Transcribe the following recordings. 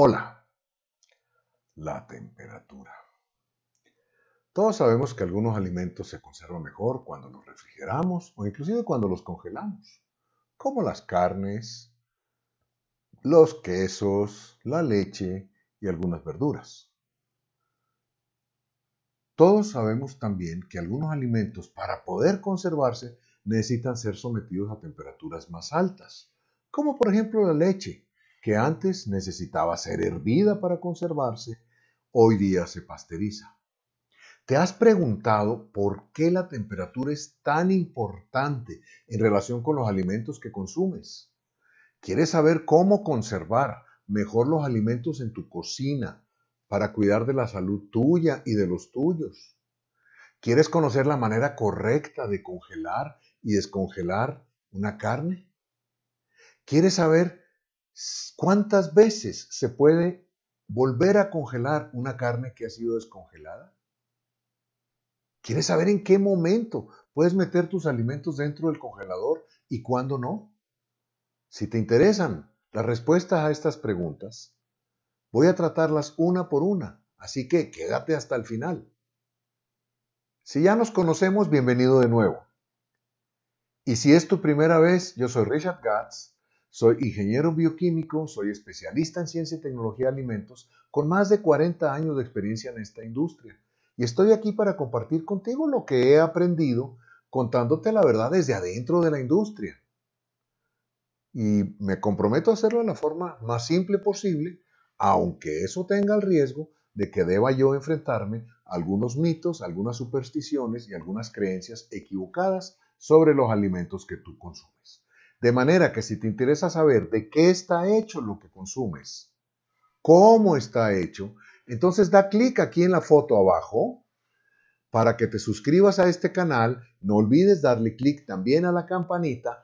Hola, la temperatura. Todos sabemos que algunos alimentos se conservan mejor cuando los refrigeramos o inclusive cuando los congelamos, como las carnes, los quesos, la leche y algunas verduras. Todos sabemos también que algunos alimentos para poder conservarse necesitan ser sometidos a temperaturas más altas, como por ejemplo la leche, que antes necesitaba ser hervida para conservarse, hoy día se pasteuriza. ¿Te has preguntado por qué la temperatura es tan importante en relación con los alimentos que consumes? ¿Quieres saber cómo conservar mejor los alimentos en tu cocina para cuidar de la salud tuya y de los tuyos? ¿Quieres conocer la manera correcta de congelar y descongelar una carne? ¿Quieres saber cuántas veces se puede volver a congelar una carne que ha sido descongelada? ¿Quieres saber en qué momento puedes meter tus alimentos dentro del congelador y cuándo no? Si te interesan las respuestas a estas preguntas, voy a tratarlas una por una, así que quédate hasta el final. Si ya nos conocemos, bienvenido de nuevo. Y si es tu primera vez, yo soy Richard Gatz, soy ingeniero bioquímico, soy especialista en ciencia y tecnología de alimentos, con más de 40 años de experiencia en esta industria. Y estoy aquí para compartir contigo lo que he aprendido, contándote la verdad desde adentro de la industria. Y me comprometo a hacerlo de la forma más simple posible, aunque eso tenga el riesgo de que deba yo enfrentarme a algunos mitos, algunas supersticiones y algunas creencias equivocadas sobre los alimentos que tú consumes. De manera que si te interesa saber de qué está hecho lo que consumes, cómo está hecho, entonces da clic aquí en la foto abajo para que te suscribas a este canal. No olvides darle clic también a la campanita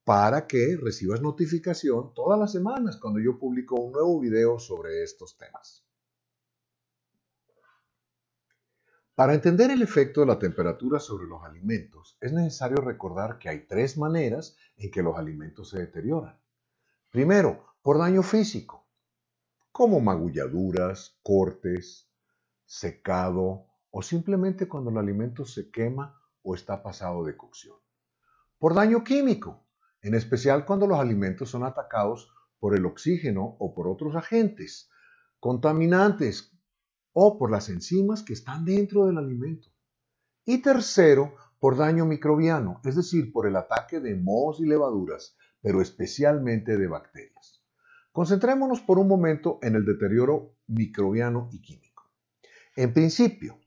para que recibas notificación todas las semanas cuando yo publico un nuevo video sobre estos temas. Para entender el efecto de la temperatura sobre los alimentos, es necesario recordar que hay tres maneras en que los alimentos se deterioran. Primero, por daño físico, como magulladuras, cortes, secado o simplemente cuando el alimento se quema o está pasado de cocción. Por daño químico, en especial cuando los alimentos son atacados por el oxígeno o por otros agentes contaminantes o por las enzimas que están dentro del alimento. Y tercero, por daño microbiano, es decir, por el ataque de mohos y levaduras, pero especialmente de bacterias. Concentrémonos por un momento en el deterioro microbiano y químico. En principio,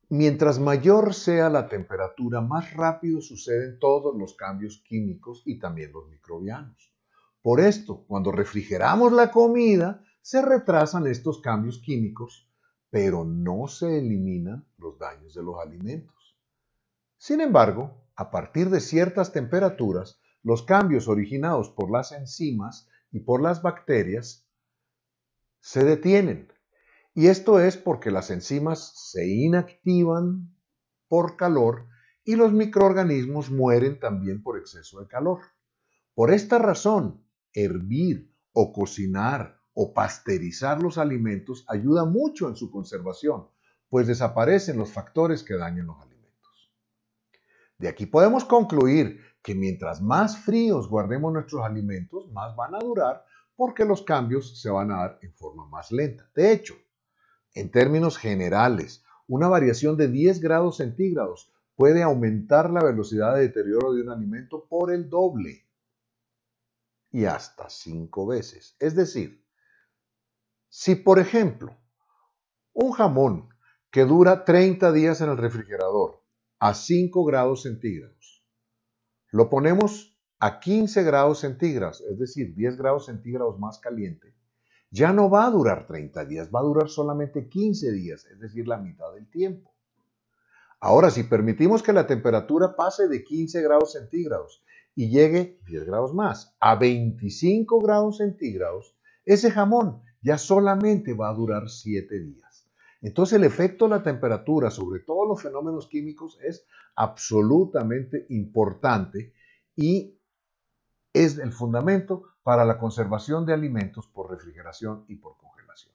mientras mayor sea la temperatura, más rápido suceden todos los cambios químicos y también los microbianos. Por esto, cuando refrigeramos la comida, se retrasan estos cambios químicos, pero no se eliminan los daños de los alimentos. Sin embargo, a partir de ciertas temperaturas, los cambios originados por las enzimas y por las bacterias se detienen. Y esto es porque las enzimas se inactivan por calor y los microorganismos mueren también por exceso de calor. Por esta razón, hervir o cocinar o pasteurizar los alimentos ayuda mucho en su conservación, pues desaparecen los factores que dañan los alimentos. De aquí podemos concluir que mientras más fríos guardemos nuestros alimentos, más van a durar porque los cambios se van a dar en forma más lenta. De hecho, en términos generales, una variación de 10 grados centígrados puede aumentar la velocidad de deterioro de un alimento por el doble y hasta 5 veces. Es decir, si por ejemplo un jamón que dura 30 días en el refrigerador a 5 grados centígrados, lo ponemos a 15 grados centígrados, es decir, 10 grados centígrados más caliente, ya no va a durar 30 días, va a durar solamente 15 días, es decir, la mitad del tiempo. Ahora, si permitimos que la temperatura pase de 15 grados centígrados y llegue 10 grados más a 25 grados centígrados, ese jamón ya solamente va a durar 7 días. Entonces el efecto de la temperatura sobre todos los fenómenos químicos es absolutamente importante y es el fundamento para la conservación de alimentos por refrigeración y por congelación.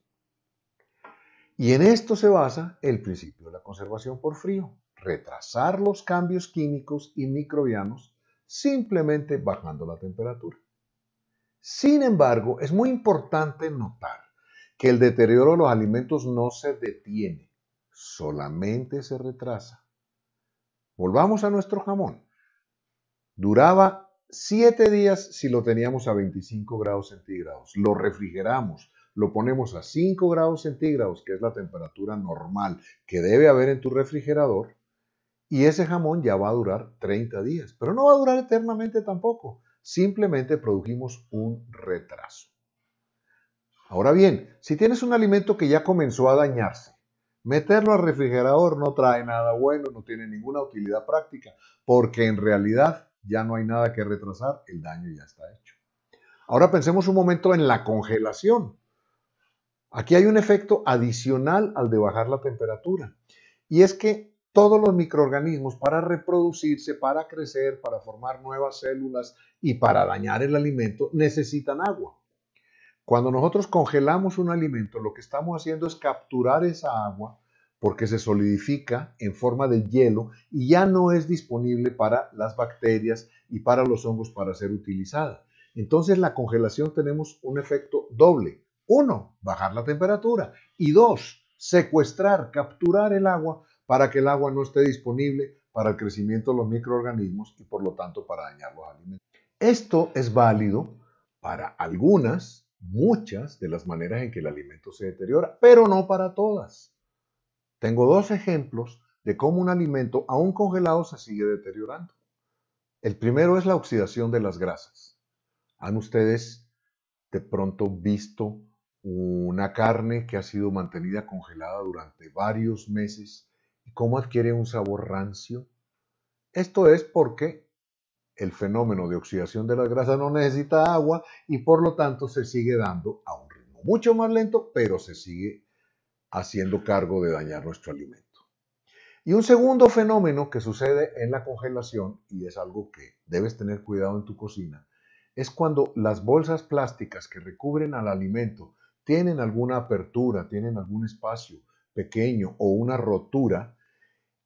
Y en esto se basa el principio de la conservación por frío, retrasar los cambios químicos y microbianos simplemente bajando la temperatura. Sin embargo, es muy importante notar que el deterioro de los alimentos no se detiene, solamente se retrasa. Volvamos a nuestro jamón. Duraba 7 días si lo teníamos a 25 grados centígrados. Lo refrigeramos, lo ponemos a 5 grados centígrados, que es la temperatura normal que debe haber en tu refrigerador, y ese jamón ya va a durar 30 días. Pero no va a durar eternamente tampoco. Simplemente produjimos un retraso. Ahora bien, si tienes un alimento que ya comenzó a dañarse, meterlo al refrigerador no trae nada bueno, no tiene ninguna utilidad práctica, porque en realidad ya no hay nada que retrasar, el daño ya está hecho. Ahora pensemos un momento en la congelación. Aquí hay un efecto adicional al de bajar la temperatura, y es que todos los microorganismos para reproducirse, para crecer, para formar nuevas células y para dañar el alimento necesitan agua. Cuando nosotros congelamos un alimento, lo que estamos haciendo es capturar esa agua porque se solidifica en forma de hielo y ya no es disponible para las bacterias y para los hongos para ser utilizada. Entonces, la congelación tenemos un efecto doble. 1, bajar la temperatura. Y 2, secuestrar, capturar el agua para que el agua no esté disponible para el crecimiento de los microorganismos y por lo tanto para dañar los alimentos. Esto es válido para muchas de las maneras en que el alimento se deteriora, pero no para todas. Tengo 2 ejemplos de cómo un alimento aún congelado se sigue deteriorando. El primero es la oxidación de las grasas. ¿Han ustedes de pronto visto una carne que ha sido mantenida congelada durante varios meses y cómo adquiere un sabor rancio? Esto es porque el fenómeno de oxidación de las grasas no necesita agua y por lo tanto se sigue dando a un ritmo mucho más lento, pero se sigue haciendo cargo de dañar nuestro alimento. Y un segundo fenómeno que sucede en la congelación, y es algo que debes tener cuidado en tu cocina, es cuando las bolsas plásticas que recubren al alimento tienen alguna apertura, tienen algún espacio pequeño o una rotura.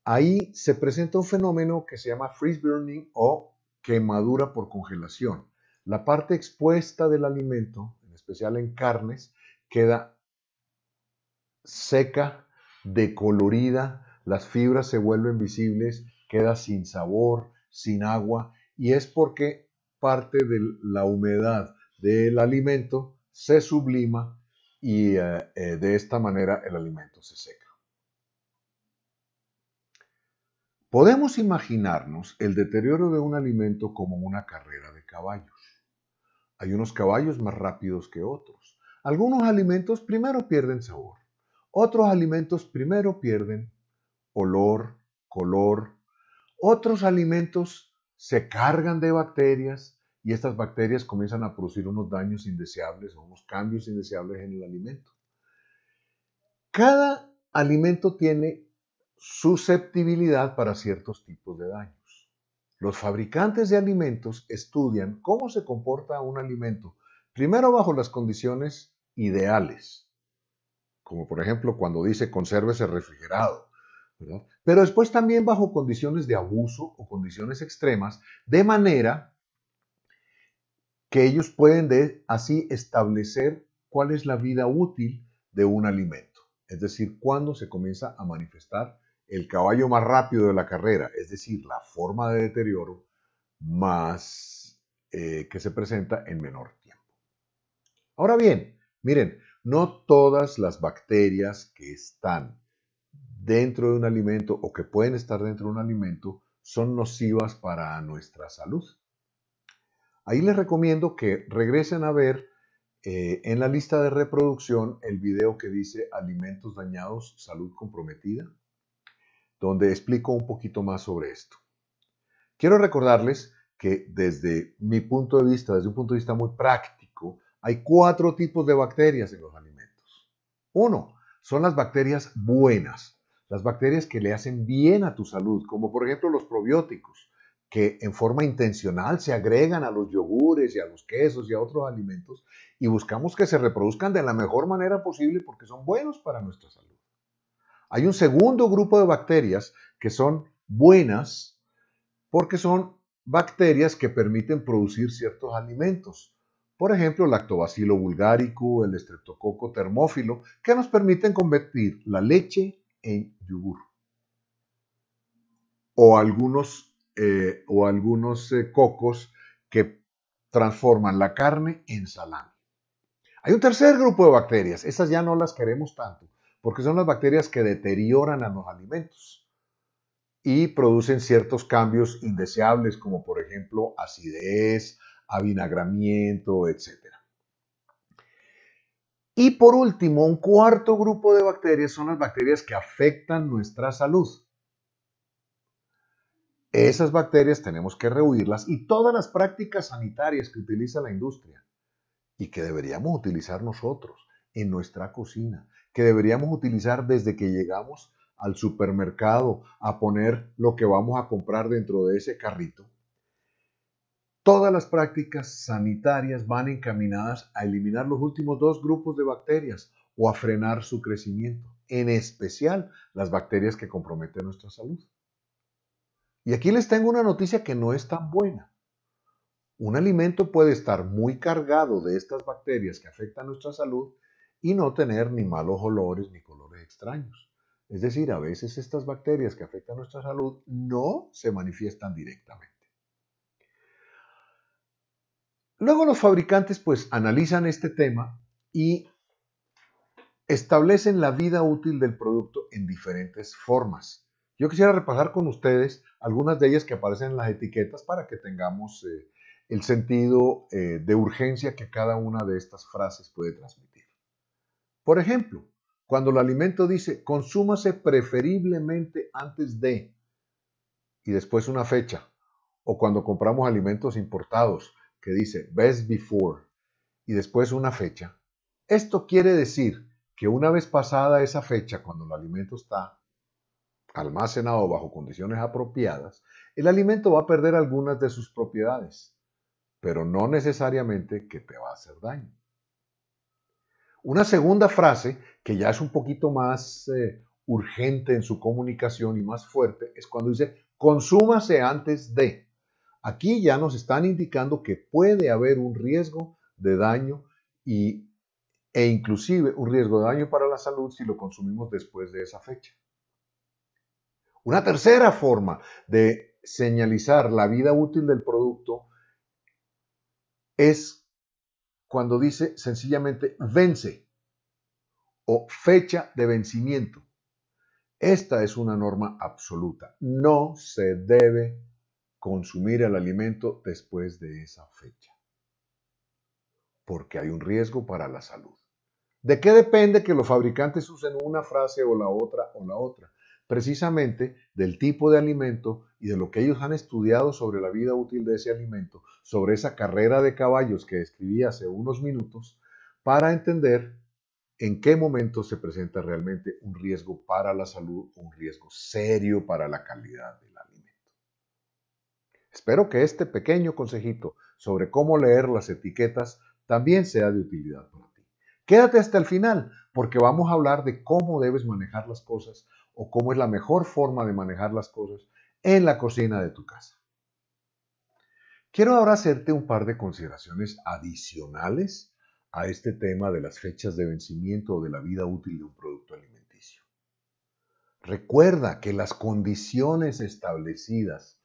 Ahí se presenta un fenómeno que se llama freeze burning o quemadura por congelación. La parte expuesta del alimento, en especial en carnes, queda seca, decolorida, las fibras se vuelven visibles, queda sin sabor, sin agua, y es porque parte de la humedad del alimento se sublima y de esta manera el alimento se seca. Podemos imaginarnos el deterioro de un alimento como una carrera de caballos. Hay unos caballos más rápidos que otros. Algunos alimentos primero pierden sabor. Otros alimentos primero pierden olor, color. Otros alimentos se cargan de bacterias y estas bacterias comienzan a producir unos daños indeseables o unos cambios indeseables en el alimento. Cada alimento tiene susceptibilidad para ciertos tipos de daños. Los fabricantes de alimentos estudian cómo se comporta un alimento, primero bajo las condiciones ideales, como por ejemplo cuando dice consérvese refrigerado, ¿verdad? Pero después también bajo condiciones de abuso o condiciones extremas, de manera que ellos pueden así establecer cuál es la vida útil de un alimento, es decir, cuándo se comienza a manifestar el caballo más rápido de la carrera, es decir, la forma de deterioro más que se presenta en menor tiempo. Ahora bien, miren, no todas las bacterias que están dentro de un alimento o que pueden estar dentro de un alimento son nocivas para nuestra salud. Ahí les recomiendo que regresen a ver en la lista de reproducción el video que dice Alimentos dañados, salud comprometida, donde explico un poquito más sobre esto. Quiero recordarles que desde mi punto de vista, desde un punto de vista muy práctico, hay 4 tipos de bacterias en los alimentos. 1, son las bacterias buenas, las bacterias que le hacen bien a tu salud, como por ejemplo los probióticos, que en forma intencional se agregan a los yogures y a los quesos y a otros alimentos y buscamos que se reproduzcan de la mejor manera posible porque son buenos para nuestra salud. Hay un segundo grupo de bacterias que son buenas porque son bacterias que permiten producir ciertos alimentos. Por ejemplo, Lactobacillus bulgaricum, el Streptococcus thermophilus, que nos permiten convertir la leche en yogur. O algunos cocos que transforman la carne en salami. Hay un tercer grupo de bacterias, esas ya no las queremos tanto, porque son las bacterias que deterioran a los alimentos y producen ciertos cambios indeseables, como por ejemplo acidez, avinagramiento, etc. Y por último, un cuarto grupo de bacterias son las bacterias que afectan nuestra salud. Esas bacterias tenemos que rehuirlas y todas las prácticas sanitarias que utiliza la industria y que deberíamos utilizar nosotros en nuestra cocina, que deberíamos utilizar desde que llegamos al supermercado a poner lo que vamos a comprar dentro de ese carrito. Todas las prácticas sanitarias van encaminadas a eliminar los últimos dos grupos de bacterias o a frenar su crecimiento, en especial las bacterias que comprometen nuestra salud. Y aquí les tengo una noticia que no es tan buena. Un alimento puede estar muy cargado de estas bacterias que afectan nuestra salud y no tener ni malos olores ni colores extraños. Es decir, a veces estas bacterias que afectan nuestra salud no se manifiestan directamente. Luego los fabricantes pues analizan este tema y establecen la vida útil del producto en diferentes formas. Yo quisiera repasar con ustedes algunas de ellas que aparecen en las etiquetas para que tengamos el sentido de urgencia que cada una de estas frases puede transmitir. Por ejemplo, cuando el alimento dice consúmase preferiblemente antes de y después una fecha, o cuando compramos alimentos importados que dice best before y después una fecha, esto quiere decir que una vez pasada esa fecha, cuando el alimento está almacenado bajo condiciones apropiadas, el alimento va a perder algunas de sus propiedades, pero no necesariamente que te va a hacer daño. Una segunda frase, que ya es un poquito más urgente en su comunicación y más fuerte, es cuando dice consúmase antes de. Aquí ya nos están indicando que puede haber un riesgo de daño e inclusive un riesgo de daño para la salud si lo consumimos después de esa fecha. Una tercera forma de señalizar la vida útil del producto es cuando dice sencillamente vence o fecha de vencimiento. Esta es una norma absoluta. No se debe consumir el alimento después de esa fecha, porque hay un riesgo para la salud. ¿De qué depende que los fabricantes usen una frase o la otra o la otra? Precisamente del tipo de alimento y de lo que ellos han estudiado sobre la vida útil de ese alimento, sobre esa carrera de caballos que describí hace unos minutos, para entender en qué momento se presenta realmente un riesgo para la salud, un riesgo serio para la calidad del alimento. Espero que este pequeño consejito sobre cómo leer las etiquetas también sea de utilidad para ti. Quédate hasta el final, porque vamos a hablar de cómo debes manejar las cosas o cómo es la mejor forma de manejar las cosas en la cocina de tu casa. Quiero ahora hacerte un par de consideraciones adicionales a este tema de las fechas de vencimiento o de la vida útil de un producto alimenticio. Recuerda que las condiciones establecidas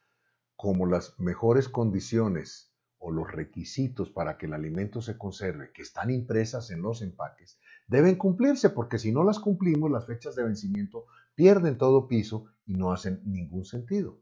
como las mejores condiciones o los requisitos para que el alimento se conserve, que están impresas en los empaques, deben cumplirse, porque si no las cumplimos, las fechas de vencimiento pierden todo piso y no hacen ningún sentido.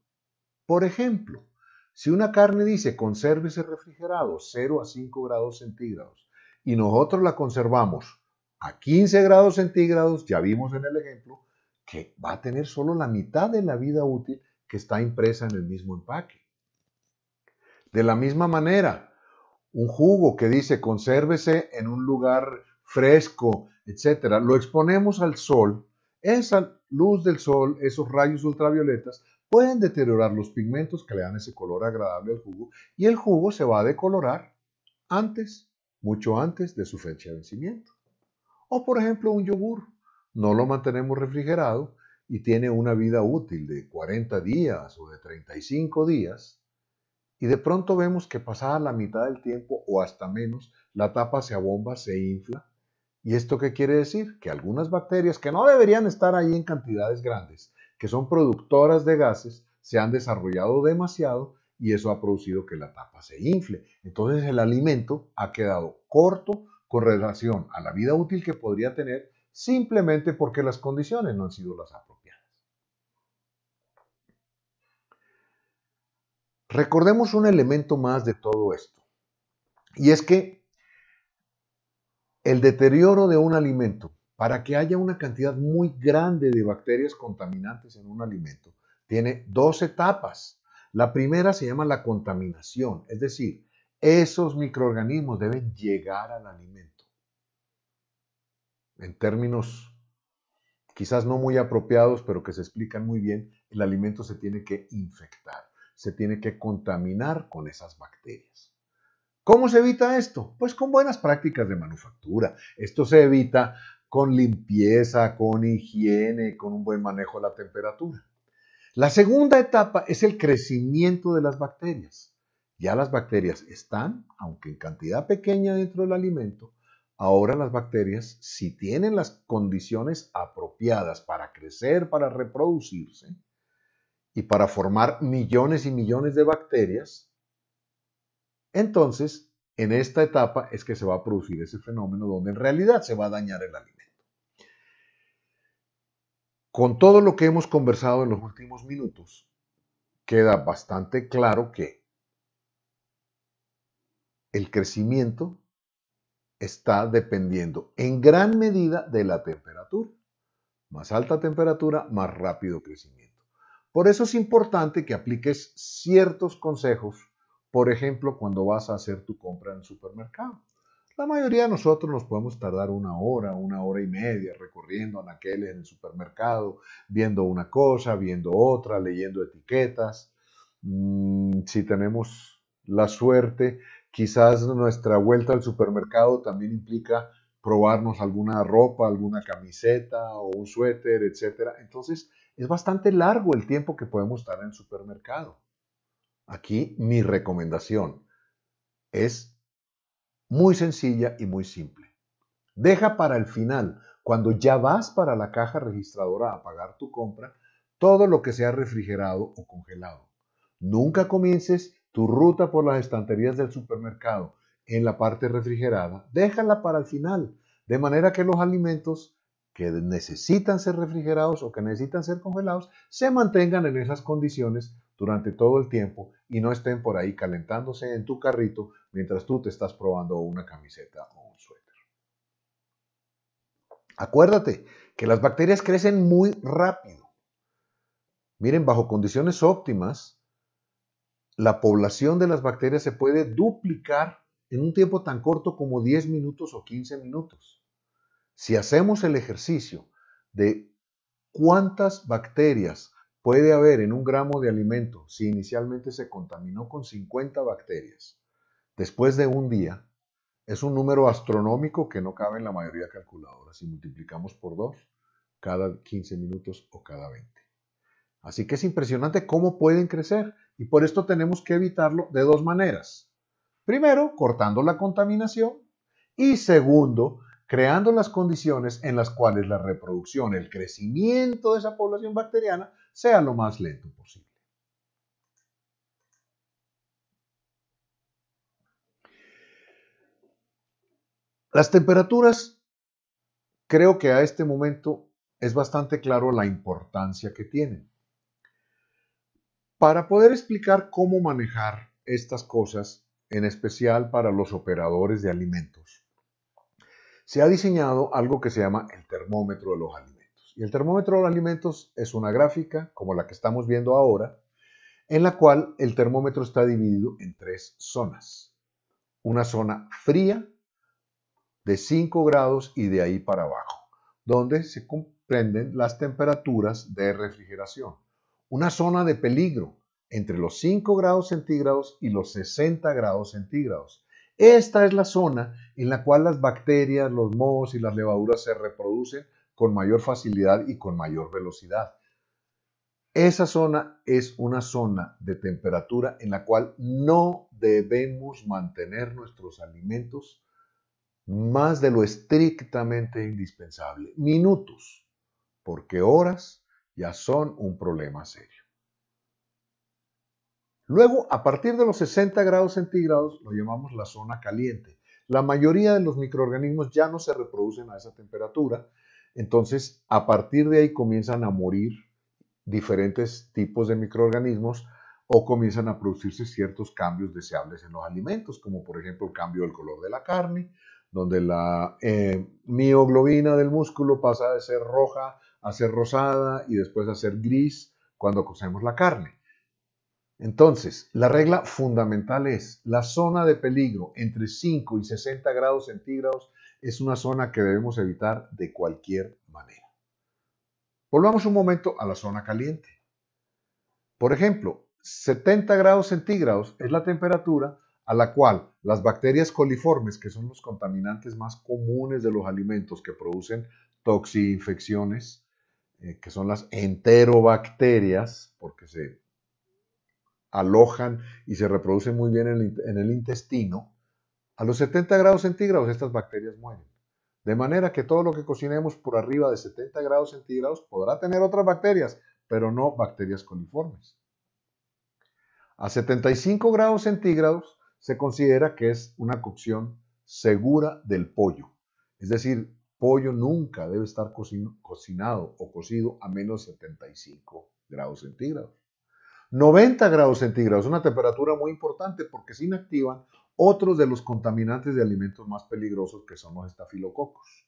Por ejemplo, si una carne dice consérvese refrigerado 0 a 5 grados centígrados y nosotros la conservamos a 15 grados centígrados, ya vimos en el ejemplo que va a tener solo la mitad de la vida útil que está impresa en el mismo empaque. De la misma manera, un jugo que dice consérvese en un lugar fresco, etcétera, lo exponemos al sol, esa luz del sol, esos rayos ultravioletas, pueden deteriorar los pigmentos que le dan ese color agradable al jugo y el jugo se va a decolorar antes, mucho antes de su fecha de vencimiento. O por ejemplo un yogur, no lo mantenemos refrigerado y tiene una vida útil de 40 días o de 35 días y de pronto vemos que pasada la mitad del tiempo o hasta menos, la tapa se abomba, se infla. ¿Y esto qué quiere decir? Que algunas bacterias que no deberían estar ahí en cantidades grandes, que son productoras de gases, se han desarrollado demasiado y eso ha producido que la tapa se infle. Entonces el alimento ha quedado corto con relación a la vida útil que podría tener simplemente porque las condiciones no han sido las apropiadas. Recordemos un elemento más de todo esto, y es que el deterioro de un alimento, para que haya una cantidad muy grande de bacterias contaminantes en un alimento, tiene dos etapas. La primera se llama la contaminación, es decir, esos microorganismos deben llegar al alimento. En términos quizás no muy apropiados, pero que se explican muy bien, el alimento se tiene que infectar, se tiene que contaminar con esas bacterias. ¿Cómo se evita esto? Pues con buenas prácticas de manufactura. Esto se evita con limpieza, con higiene, con un buen manejo de la temperatura. La segunda etapa es el crecimiento de las bacterias. Ya las bacterias están, aunque en cantidad pequeña dentro del alimento. Ahora las bacterias, si tienen las condiciones apropiadas para crecer, para reproducirse y para formar millones y millones de bacterias, entonces en esta etapa es que se va a producir ese fenómeno donde en realidad se va a dañar el alimento. Con todo lo que hemos conversado en los últimos minutos, queda bastante claro que el crecimiento está dependiendo en gran medida de la temperatura. Más alta temperatura, más rápido crecimiento. Por eso es importante que apliques ciertos consejos, por ejemplo, cuando vas a hacer tu compra en el supermercado. La mayoría de nosotros nos podemos tardar una hora y media recorriendo anaqueles en el supermercado, viendo una cosa, viendo otra, leyendo etiquetas. Si tenemos la suerte, quizás nuestra vuelta al supermercado también implica probarnos alguna ropa, alguna camiseta o un suéter, etc. Entonces, es bastante largo el tiempo que podemos estar en el supermercado. Aquí mi recomendación es muy sencilla y muy simple. Deja para el final, cuando ya vas para la caja registradora a pagar tu compra, todo lo que sea refrigerado o congelado. Nunca comiences tu ruta por las estanterías del supermercado en la parte refrigerada. Déjala para el final, de manera que los alimentos que necesitan ser refrigerados o que necesitan ser congelados se mantengan en esas condiciones durante todo el tiempo y no estén por ahí calentándose en tu carrito mientras tú te estás probando una camiseta o un suéter. Acuérdate que las bacterias crecen muy rápido. Miren, bajo condiciones óptimas, la población de las bacterias se puede duplicar en un tiempo tan corto como 10 minutos o 15 minutos. Si hacemos el ejercicio de cuántas bacterias puede haber en un gramo de alimento si inicialmente se contaminó con 50 bacterias, después de un día, es un número astronómico que no cabe en la mayoría de calculadoras si multiplicamos por 2 cada 15 minutos o cada 20. Así que es impresionante cómo pueden crecer y por esto tenemos que evitarlo de dos maneras. Primero, cortando la contaminación y segundo, creando las condiciones en las cuales la reproducción, el crecimiento de esa población bacteriana sea lo más lento posible. Las temperaturas, creo que a este momento es bastante claro la importancia que tienen. Para poder explicar cómo manejar estas cosas, en especial para los operadores de alimentos, se ha diseñado algo que se llama el termómetro de los alimentos. Y el termómetro de los alimentos es una gráfica, como la que estamos viendo ahora, en la cual el termómetro está dividido en tres zonas. Una zona fría de 5 grados y de ahí para abajo, donde se comprenden las temperaturas de refrigeración. una zona de peligro entre los 5 grados centígrados y los 60 grados centígrados. Esta es la zona en la cual las bacterias, los mohos y las levaduras se reproducen con mayor facilidad y con mayor velocidad. Esa zona es una zona de temperatura en la cual no debemos mantener nuestros alimentos más de lo estrictamente indispensable. Minutos, porque horas ya son un problema serio. Luego, a partir de los 60 grados centígrados, lo llamamos la zona caliente. La mayoría de los microorganismos ya no se reproducen a esa temperatura, entonces a partir de ahí comienzan a morir diferentes tipos de microorganismos o comienzan a producirse ciertos cambios deseables en los alimentos, como por ejemplo el cambio del color de la carne, donde la mioglobina del músculo pasa de ser roja a ser rosada y después a ser gris cuando cocemos la carne. Entonces, la regla fundamental es la zona de peligro entre 5 y 60 grados centígrados es una zona que debemos evitar de cualquier manera. Volvamos un momento a la zona caliente. Por ejemplo, 70 grados centígrados es la temperatura a la cual las bacterias coliformes, que son los contaminantes más comunes de los alimentos que producen toxinfecciones, que son las enterobacterias, porque se alojan y se reproducen muy bien en el intestino, a los 70 grados centígrados estas bacterias mueren. De manera que todo lo que cocinemos por arriba de 70 grados centígrados podrá tener otras bacterias, pero no bacterias coliformes. A 75 grados centígrados se considera que es una cocción segura del pollo. Es decir, pollo nunca debe estar cocinado o cocido a menos 75 grados centígrados. 90 grados centígrados, una temperatura muy importante porque se inactivan otros de los contaminantes de alimentos más peligrosos que son los estafilococos.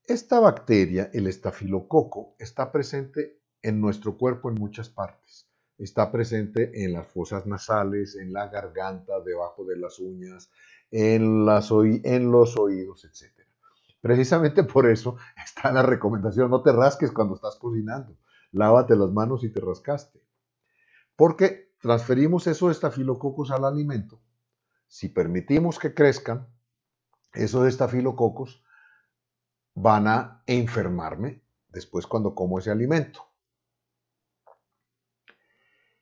Esta bacteria, el estafilococo, está presente en nuestro cuerpo en muchas partes. Está presente en las fosas nasales, en la garganta, debajo de las uñas, en los oídos, etc. Precisamente por eso está la recomendación, no te rasques cuando estás cocinando. Lávate las manos si te rascaste. Porque transferimos esos estafilococos al alimento. Si permitimos que crezcan, esos estafilococos van a enfermarme después cuando como ese alimento.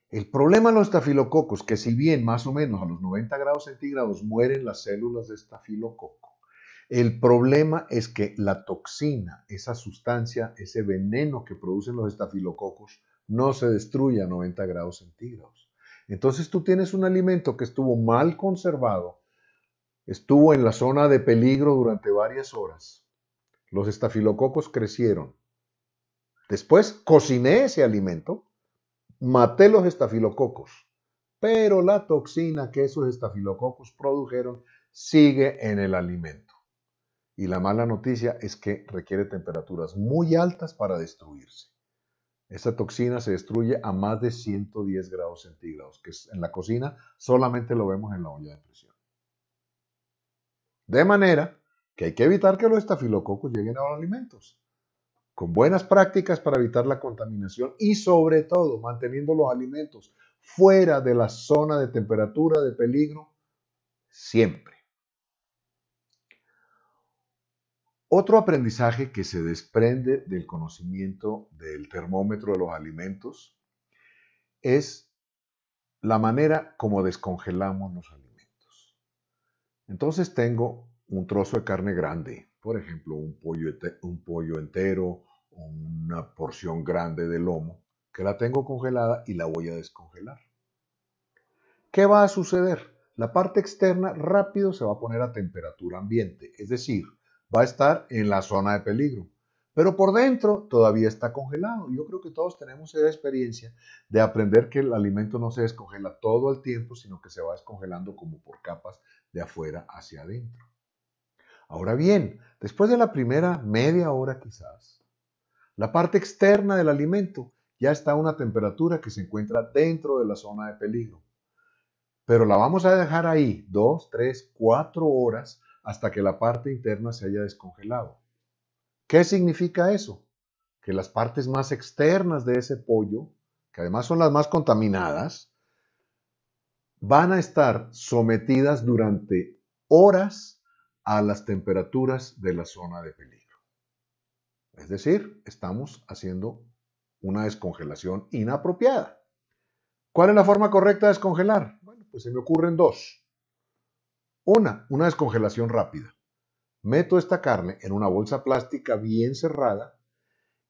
El problema de los estafilococos, que si bien más o menos a los 90 grados centígrados mueren las células de estafilococo, el problema es que la toxina, esa sustancia, ese veneno que producen los estafilococos, no se destruye a 90 grados centígrados. Entonces tú tienes un alimento que estuvo mal conservado, estuvo en la zona de peligro durante varias horas. Los estafilococos crecieron. Después cociné ese alimento, maté los estafilococos, pero la toxina que esos estafilococos produjeron sigue en el alimento. Y la mala noticia es que requiere temperaturas muy altas para destruirse. Esta toxina se destruye a más de 110 grados centígrados, que en la cocina solamente lo vemos en la olla de presión. De manera que hay que evitar que los estafilococos lleguen a los alimentos, con buenas prácticas para evitar la contaminación y sobre todo manteniendo los alimentos fuera de la zona de temperatura de peligro siempre. Otro aprendizaje que se desprende del conocimiento del termómetro de los alimentos es la manera como descongelamos los alimentos. Entonces tengo un trozo de carne grande, por ejemplo, un pollo entero o una porción grande de lomo, que la tengo congelada y la voy a descongelar. ¿Qué va a suceder? La parte externa rápido se va a poner a temperatura ambiente, es decir, va a estar en la zona de peligro. Pero por dentro todavía está congelado. Yo creo que todos tenemos esa experiencia de aprender que el alimento no se descongela todo el tiempo, sino que se va descongelando como por capas de afuera hacia adentro. Ahora bien, después de la primera media hora quizás, la parte externa del alimento ya está a una temperatura que se encuentra dentro de la zona de peligro. Pero la vamos a dejar ahí 2, 3, 4 horas hasta que la parte interna se haya descongelado. ¿Qué significa eso? Que las partes más externas de ese pollo que además son las más contaminadas, van a estar sometidas durante horas a las temperaturas de la zona de peligro. Es decir, estamos haciendo una descongelación inapropiada. ¿Cuál es la forma correcta de descongelar? Bueno, pues se me ocurren dos. Una descongelación rápida. Meto esta carne en una bolsa plástica bien cerrada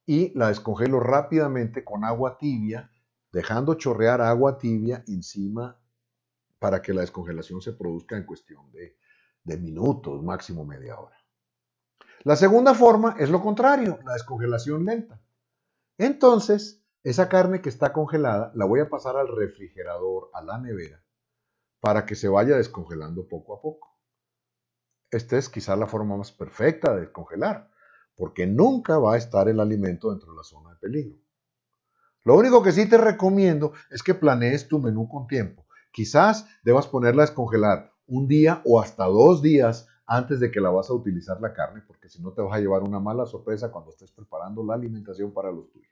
y la descongelo rápidamente con agua tibia, dejando chorrear agua tibia encima para que la descongelación se produzca en cuestión de minutos, máximo media hora. La segunda forma es lo contrario, la descongelación lenta. Entonces, esa carne que está congelada la voy a pasar al refrigerador, a la nevera, para que se vaya descongelando poco a poco. Esta es quizá la forma más perfecta de descongelar, porque nunca va a estar el alimento dentro de la zona de peligro. Lo único que sí te recomiendo es que planees tu menú con tiempo. Quizás debas ponerla a descongelar un día o hasta 2 días antes de que la vas a utilizar la carne, porque si no te vas a llevar una mala sorpresa cuando estés preparando la alimentación para los tuyos.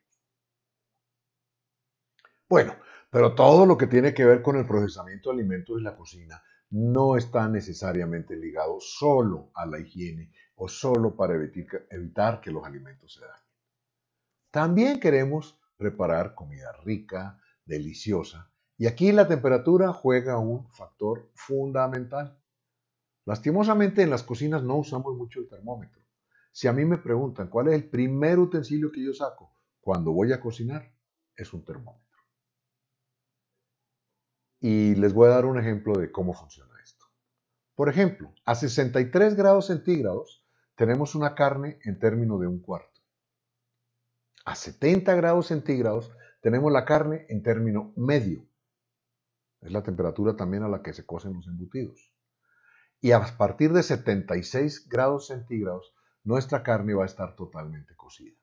Bueno, pero todo lo que tiene que ver con el procesamiento de alimentos y la cocina no está necesariamente ligado solo a la higiene o solo para evitar que los alimentos se dañen. También queremos preparar comida rica, deliciosa, y aquí la temperatura juega un factor fundamental. Lastimosamente en las cocinas no usamos mucho el termómetro. Si a mí me preguntan cuál es el primer utensilio que yo saco cuando voy a cocinar, es un termómetro. Y les voy a dar un ejemplo de cómo funciona esto. Por ejemplo, a 63 grados centígrados tenemos una carne en término de 1/4. A 70 grados centígrados tenemos la carne en término medio. Es la temperatura también a la que se cocen los embutidos. Y a partir de 76 grados centígrados, nuestra carne va a estar totalmente cocida.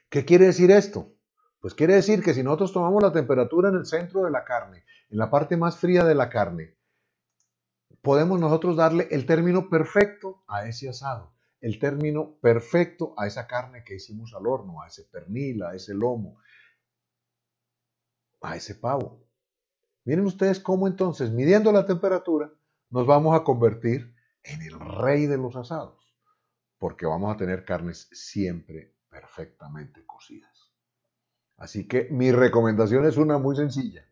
¿Qué quiere decir esto? Pues quiere decir que si nosotros tomamos la temperatura en el centro de la carne, en la parte más fría de la carne, podemos nosotros darle el término perfecto a ese asado, el término perfecto a esa carne que hicimos al horno, a ese pernil, a ese lomo, a ese pavo. Miren ustedes cómo entonces, midiendo la temperatura, nos vamos a convertir en el rey de los asados, porque vamos a tener carnes siempre perfectamente cocidas. Así que mi recomendación es una muy sencilla.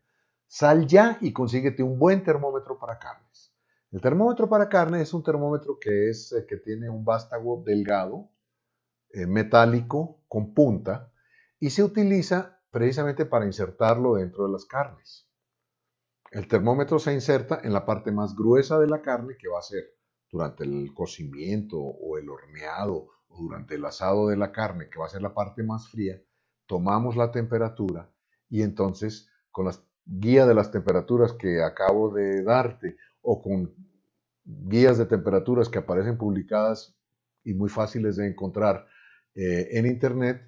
Sal ya y consíguete un buen termómetro para carnes. El termómetro para carne es un termómetro que tiene un vástago delgado, metálico, con punta, y se utiliza precisamente para insertarlo dentro de las carnes. El termómetro se inserta en la parte más gruesa de la carne, que va a ser durante el cocimiento o el horneado o durante el asado de la carne, que va a ser la parte más fría. Tomamos la temperatura y entonces con las guías de las temperaturas que acabo de darte o con guías de temperaturas que aparecen publicadas y muy fáciles de encontrar en internet,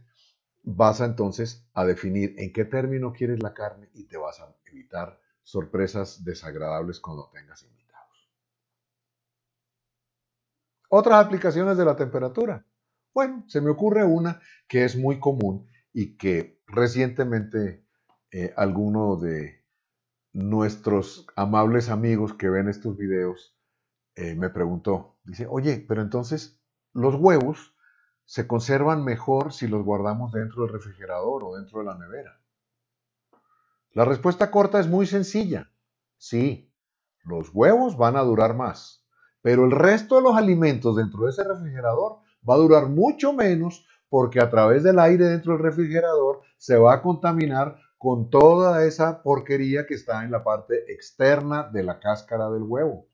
vas entonces a definir en qué término quieres la carne y te vas a evitar sorpresas desagradables cuando tengas invitados. Otras aplicaciones de la temperatura. Bueno, se me ocurre una que es muy común y que recientemente alguno de nuestros amables amigos que ven estos videos me preguntó. Dice, oye, pero entonces los huevos se conservan mejor si los guardamos dentro del refrigerador o dentro de la nevera. La respuesta corta es muy sencilla. Sí, los huevos van a durar más, pero el resto de los alimentos dentro de ese refrigerador va a durar mucho menos porque a través del aire dentro del refrigerador se va a contaminar con toda esa porquería que está en la parte externa de la cáscara del huevo.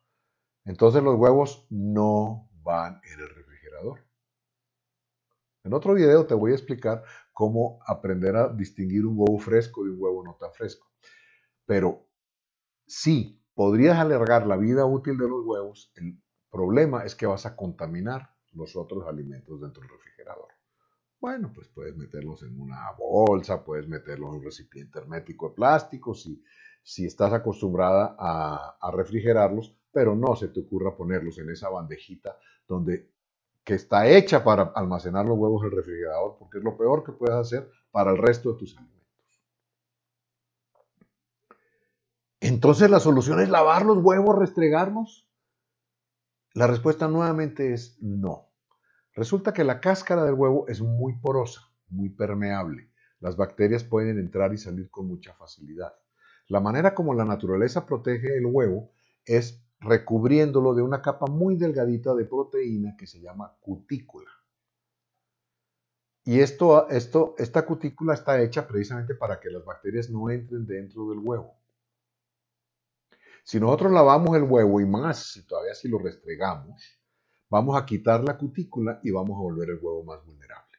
Entonces los huevos no van en el refrigerador. En otro video te voy a explicar cómo aprender a distinguir un huevo fresco de un huevo no tan fresco. Pero sí, podrías alargar la vida útil de los huevos. El problema es que vas a contaminar los otros alimentos dentro del refrigerador. Bueno, pues puedes meterlos en una bolsa, puedes meterlos en un recipiente hermético de plástico si estás acostumbrada a refrigerarlos, pero no se te ocurra ponerlos en esa bandejita que está hecha para almacenar los huevos en el refrigerador, porque es lo peor que puedes hacer para el resto de tus alimentos. Entonces la solución es lavar los huevos, restregarnos. La respuesta nuevamente es no. Resulta que la cáscara del huevo es muy porosa, muy permeable. Las bacterias pueden entrar y salir con mucha facilidad. La manera como la naturaleza protege el huevo es recubriéndolo de una capa muy delgadita de proteína que se llama cutícula. Y esta cutícula está hecha precisamente para que las bacterias no entren dentro del huevo. Si nosotros lavamos el huevo y más, si todavía si lo restregamos, vamos a quitar la cutícula y vamos a volver el huevo más vulnerable.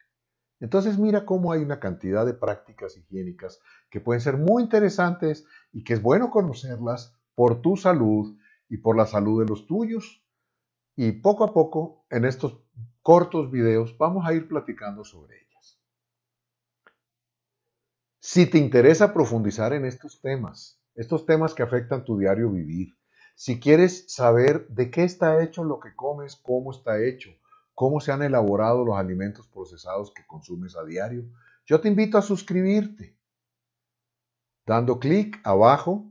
Entonces mira cómo hay una cantidad de prácticas higiénicas que pueden ser muy interesantes y que es bueno conocerlas por tu salud y por la salud de los tuyos. Y poco a poco, en estos cortos videos, vamos a ir platicando sobre ellas. Si te interesa profundizar en estos temas que afectan tu diario vivir, si quieres saber de qué está hecho lo que comes, cómo está hecho, cómo se han elaborado los alimentos procesados que consumes a diario, yo te invito a suscribirte, dando clic abajo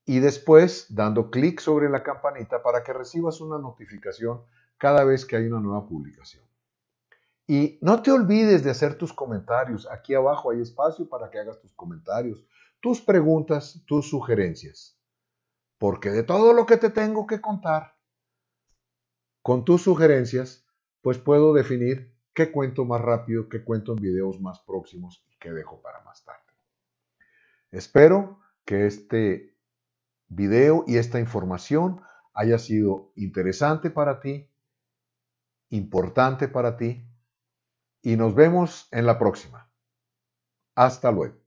y después dando clic sobre la campanita para que recibas una notificación cada vez que hay una nueva publicación. Y no te olvides de hacer tus comentarios. Aquí abajo hay espacio para que hagas tus comentarios, tus preguntas, tus sugerencias. Porque de todo lo que te tengo que contar, con tus sugerencias, pues puedo definir qué cuento más rápido, qué cuento en videos más próximos y qué dejo para más tarde. Espero que este video y esta información haya sido interesante para ti, importante para ti, y nos vemos en la próxima. Hasta luego.